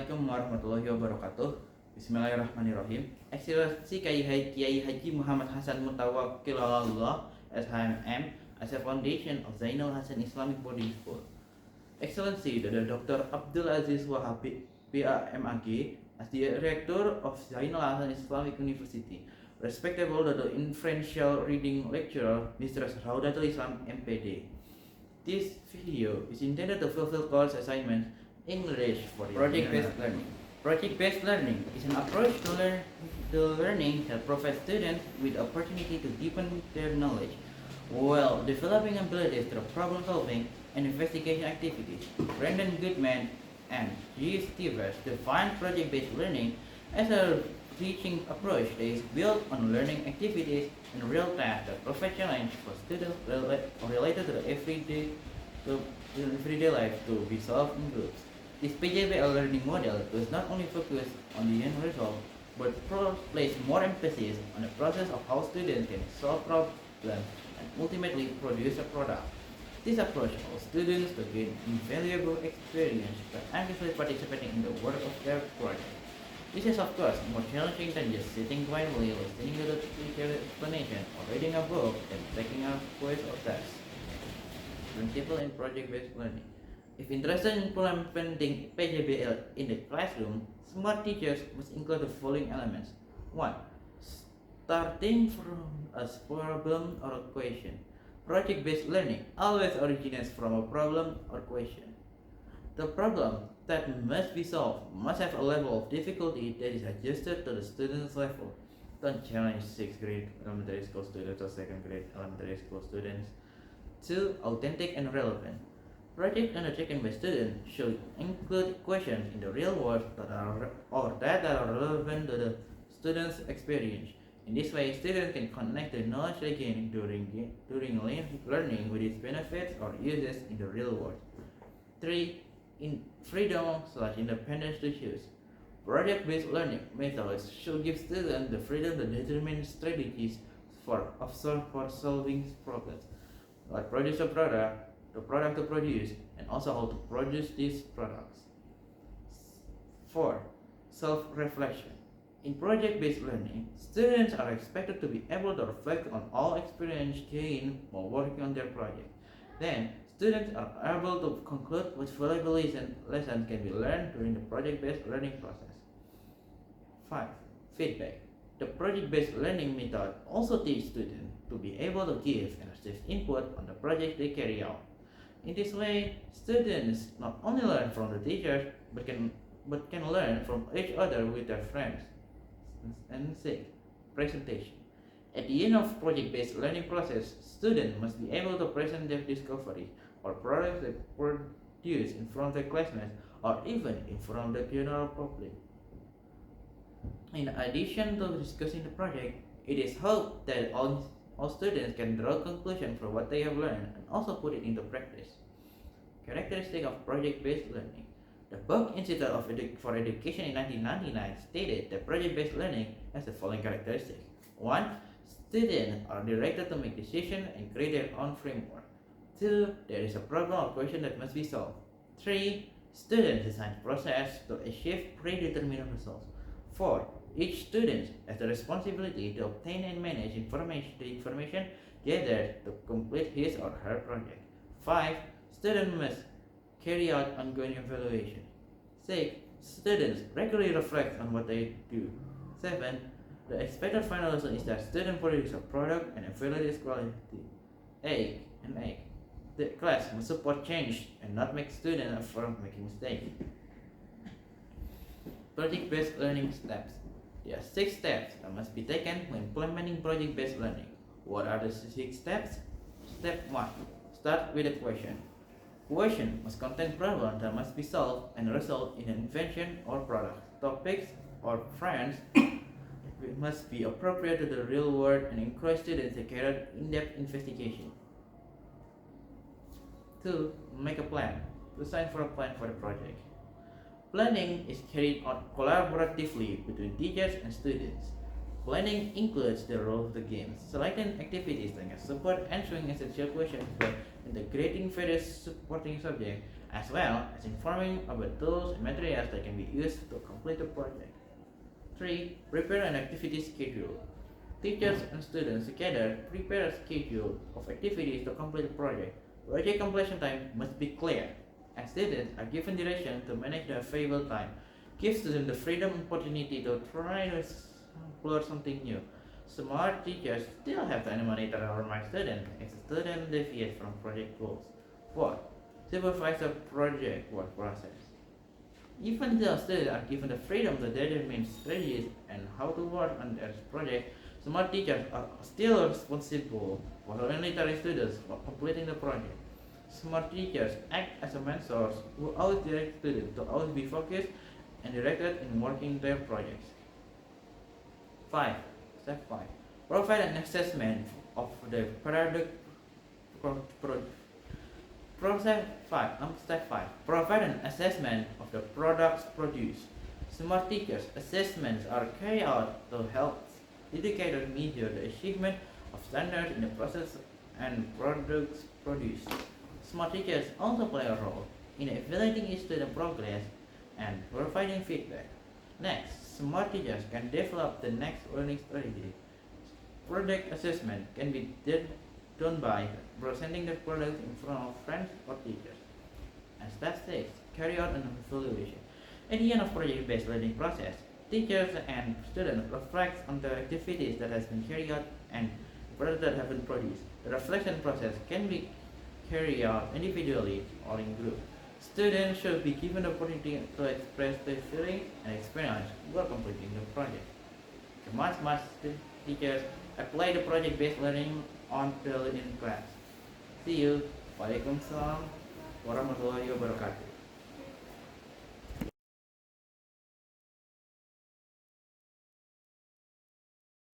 Assalamualaikum warahmatullahi wabarakatuh. Bismillahirrahmanirrahim. Excellency Kiai Haji Muhammad Hasan Mutawakkil Allah SHMM as a foundation of Zainal Hasan Islamic Boarding School. Excellency Dr. Abdul Aziz Wahabi PAMAG as the Rector of Zainal Hasan Islamic University. Respectable the influential reading lecturer Mr. Raudhlatul M.PD. This video is intended to fulfill course assignments English for project-based learning. Project-based learning is an approach to learning that provides students with opportunity to deepen their knowledge while developing abilities through problem-solving and investigation activities. Brandon Goodman and G. Stevens define project-based learning as a teaching approach that is built on learning activities and real tasks that provide challenge for students related to the everyday life to be solved in groups. This PJBL learning model does not only focus on the end result, but place more emphasis on the process of how students can solve problems and ultimately produce a product. This approach allows students to gain invaluable experience by actively participating in the work of their project. This is of course more challenging than just sitting quietly listening to the teacher's explanation or reading a book and taking a quiz or test. Principle in project-based learning. If interested in implementing PJBL in the classroom, smart teachers must include the following elements. 1. Starting from a problem or a question. Project-based learning always originates from a problem or question. The problem that must be solved must have a level of difficulty that is adjusted to the student's level. Don't challenge 6th grade elementary school students or 2nd grade elementary school students. 2. Authentic and relevant. Projects undertaken by students should include questions in the real world that are relevant to the student's experience. In this way, students can connect the knowledge they gain during learning with its benefits or uses in the real world. 3. Freedom/independence to choose. Project-based learning methods should give students the freedom to determine strategies for solving problems, like produce a product, the product to produce, and also how to produce these products. 4. Self-reflection. In project-based learning, students are expected to be able to reflect on all experience gained while working on their project. Then, students are able to conclude which valuable lessons can be learned during the project-based learning process. 5. Feedback. The project-based learning method also teaches students to be able to give and receive input on the project they carry out. In this way, students not only learn from the teachers, but can learn from each other with their friends. And 6. Presentation. At the end of project-based learning process, students must be able to present their discoveries or products they produce in front of their classmates or even in front of the general public. In addition to discussing the project, it is hoped that all students can draw conclusions from what they have learned and also put it into practice. Characteristic of project-based learning. The book Institute for Education in 1999 stated that project-based learning has the following characteristics. 1. Students are directed to make decisions and create their own framework. 2. There is a problem or question that must be solved. 3. Students design process to achieve predetermined results. 4. Each student has the responsibility to obtain and manage the information gathered to complete his or her project. 5. Students must carry out ongoing evaluation. 6. Students regularly reflect on what they do. 7. The expected final result is that students produce a product and evaluate its quality. 8. The class must support change and not make students afraid of making mistakes. Project-based learning steps. There are 6 steps that must be taken when implementing project-based learning. What are the 6 steps? Step 1. Start with a question. Question must contain problems that must be solved and result in an invention or product. Topics or friends must be appropriate to the real world and encourage students to carry out in-depth investigation. 2. Make a plan. Design for a plan for the project. Planning is carried out collaboratively between teachers and students. Planning includes the role of the games, selecting activities that can support answering essential questions by integrating various supporting subjects, as well as informing about tools and materials that can be used to complete the project. 3. Prepare an activity schedule. Teachers and students together prepare a schedule of activities to complete the project. Project completion time must be clear, and students are given direction to manage their available time. Give students the freedom and opportunity to try to explore something new. Smart teachers still have to monitor or remind students if the student deviates from project goals. 4. Supervise the project work process. Even though students are given the freedom to determine strategies and how to work on their project, smart teachers are still responsible for monitoring students while completing the project. Smart teachers act as a mentors who always direct students to always be focused and directed in working their projects. 5. Step 5. Provide an assessment of the product. Step 5. Provide an assessment of the products produced. Smart teachers' assessments are carried out to help educators measure the achievement of standards in the process and products produced. Smart teachers also play a role in evaluating student progress and providing feedback. Next, smart teachers can develop the next learning strategy. Product assessment can be done by presenting the product in front of friends or teachers. And step 6, carry out an evaluation. At the end of project-based learning process, teachers and students reflect on the activities that has been carried out and products that have been produced. The reflection process can be carried out individually or in group. Students should be given the opportunity to express their feelings and experience while completing the project. Smart teachers apply the project-based learning until in class. See you. Waalaikumsalam warahmatullahi wabarakatuh.